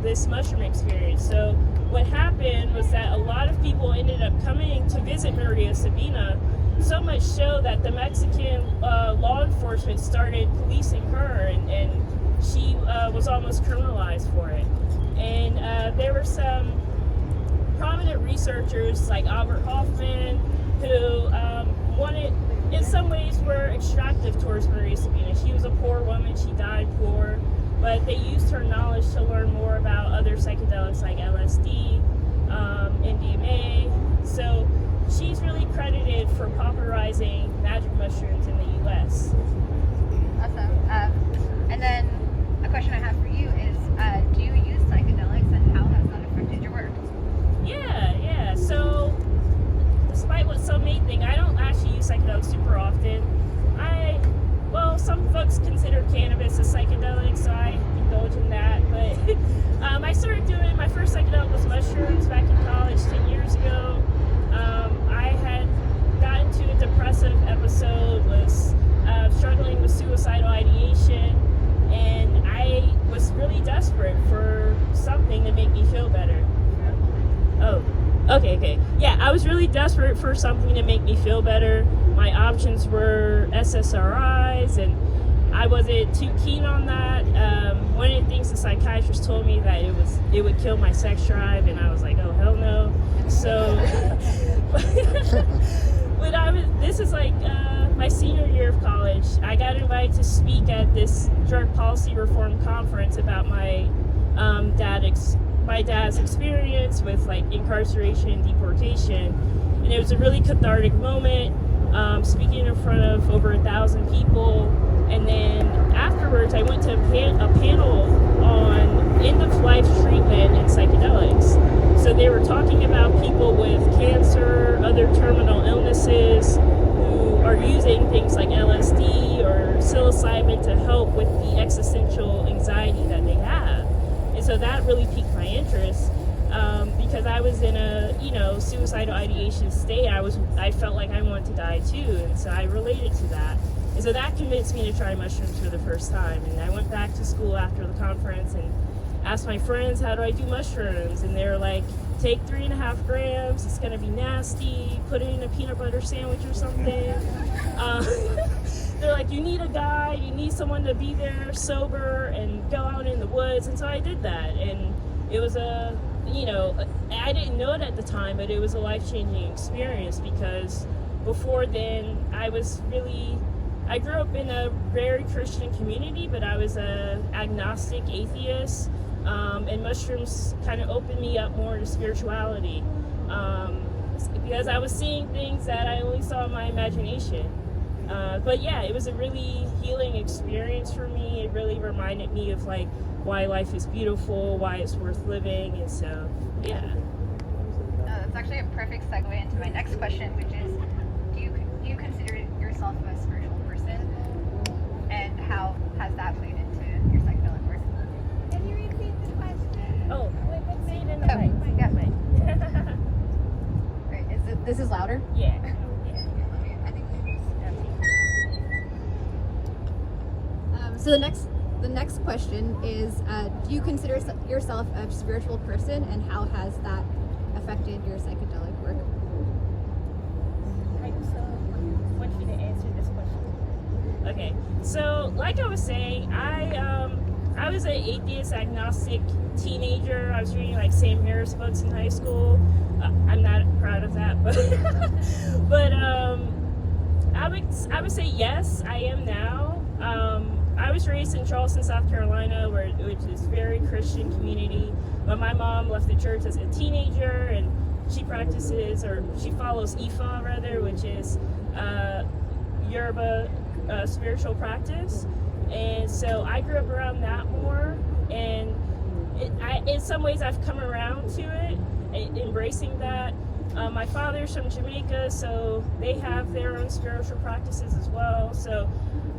this mushroom experience. So what happened was that a lot of people ended up coming to visit Maria Sabina, so much so that the Mexican law enforcement started policing her, and she was almost criminalized for it. And there were some prominent researchers like Albert Hoffman who wanted, in some ways, were extractive towards Maria Sabina. She was a poor woman, she died poor, but they used her knowledge to learn more about other psychedelics like LSD, MDMA. So she's really credited for popularizing magic mushrooms in the U.S. Awesome. And then a question I have for you is, do you use psychedelics, and how has that affected your work? Yeah. So, despite what some may think, I don't actually use psychedelics super often. Some folks consider cannabis a psychedelic, so I indulge in that. But I started doing, my first psychedelic was mushrooms back in college 10 years ago. I had gotten to a depressive episode, was struggling with suicidal ideation, and I was really desperate for something to make me feel better. Oh, okay. Yeah, I was really desperate for something to make me feel better. My options were SSRIs, and I wasn't too keen on that. One of the things the psychiatrist told me that it would kill my sex drive, and I was like, oh hell no. So, this is like my senior year of college. I got invited to speak at this drug policy reform conference about my dad's experience with like incarceration and deportation, and it was a really cathartic moment. Speaking in front of over 1,000 people, and then afterwards I went to a panel on end-of-life treatment and psychedelics. So they were talking about people with cancer, other terminal illnesses, who are using things like LSD or psilocybin to help with the existential anxiety that they have. And so that really piqued my interest. Because I was in a, suicidal ideation state. I felt like I wanted to die too, and so I related to that. And so that convinced me to try mushrooms for the first time. And I went back to school after the conference and asked my friends, how do I do mushrooms? And they were like, take 3.5 grams, it's gonna be nasty, put it in a peanut butter sandwich or something. They're like, you need a guide, you need someone to be there sober and go out in the woods. And so I did that, and it was I didn't know it at the time, but it was a life-changing experience, because before then I grew up in a very Christian community, but I was a agnostic atheist, and mushrooms kind of opened me up more to spirituality, because I was seeing things that I only saw in my imagination. But yeah, it was a really healing experience for me. It really reminded me of like why life is beautiful, why it's worth living, and so yeah. That's actually a perfect segue into my next question, which is, do you consider yourself a spiritual person, and how has that played into your psychedelic work? Can you repeat the question? Oh, let's say it in the mic. Yeah. Right. This is louder? Yeah. So the next question is, do you consider yourself a spiritual person, and how has that affected your psychedelic work? I want you to answer this question. Okay, so like I was saying, I was an atheist, agnostic teenager. I was reading like Sam Harris books in high school. I'm not proud of that, but I would say yes, I am now. I was raised in Charleston, South Carolina, which is a very Christian community. But my mom left the church as a teenager, and she follows Ifa rather, which is Yoruba spiritual practice. And so I grew up around that more, and in some ways I've come around to it, embracing that. My father's from Jamaica, so they have their own spiritual practices as well. So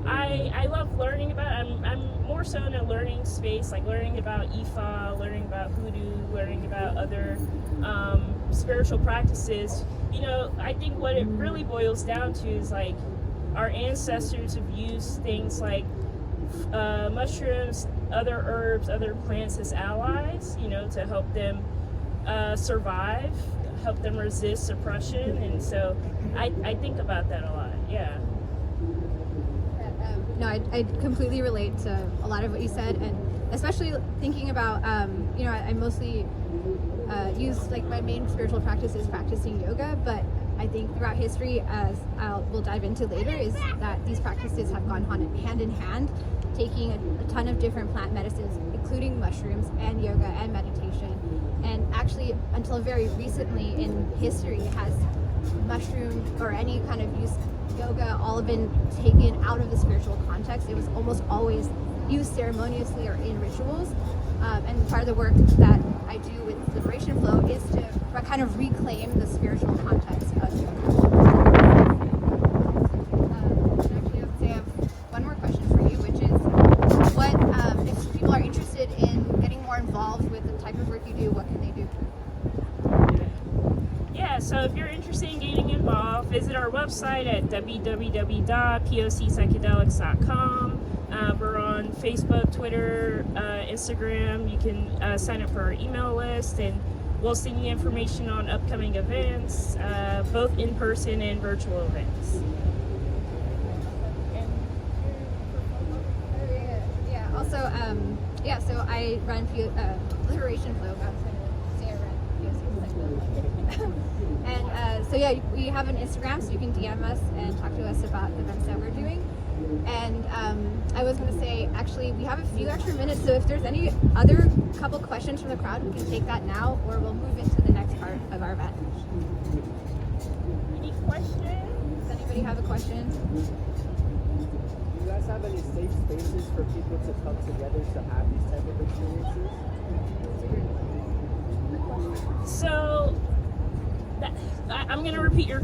I love learning about it. I'm more so in a learning space, like learning about Ifa, learning about hoodoo, learning about other spiritual practices. I think what it really boils down to is like our ancestors have used things like mushrooms other herbs, other plants as allies, you know, to help them survive, help them resist suppression. And so I think about that a lot. Yeah. No, I completely relate to a lot of what you said, and especially thinking about, you know, I mostly use, like, my main spiritual practice is practicing yoga, but I think throughout history, as we'll dive into later, is that these practices have gone hand in hand, taking a ton of different plant medicines, including mushrooms and yoga and meditation. And actually, until very recently in history, has mushroom or any kind of use yoga all been taken out of the spiritual context. It was almost always used ceremoniously or in rituals. And part of the work that I do with Liberation Flow is to kind of reclaim the spiritual context of yoga. Actually, I have one more question for you, which is, what if people are interested in getting more involved with the type of work you do, what can they do? Yeah, so if you're interested in getting involved, visit our website at www.pocpsychedelics.com. We're on Facebook, Twitter, Instagram. You can sign up for our email list, and we'll send you information on upcoming events, both in person and virtual events. Yeah, also, so I run Liberation Flow. I was going to say I run POC Psychedelic. And so yeah, we have an Instagram, so you can DM us and talk to us about the events that we're doing. And I was going to say, actually, we have a few extra minutes, so if there's any other couple questions from the crowd, we can take that now, or we'll move into the next part of our event. Any questions? Does anybody have a question? Do you guys have any safe spaces for people to come together to have these type of experiences? So, I'm going to repeat your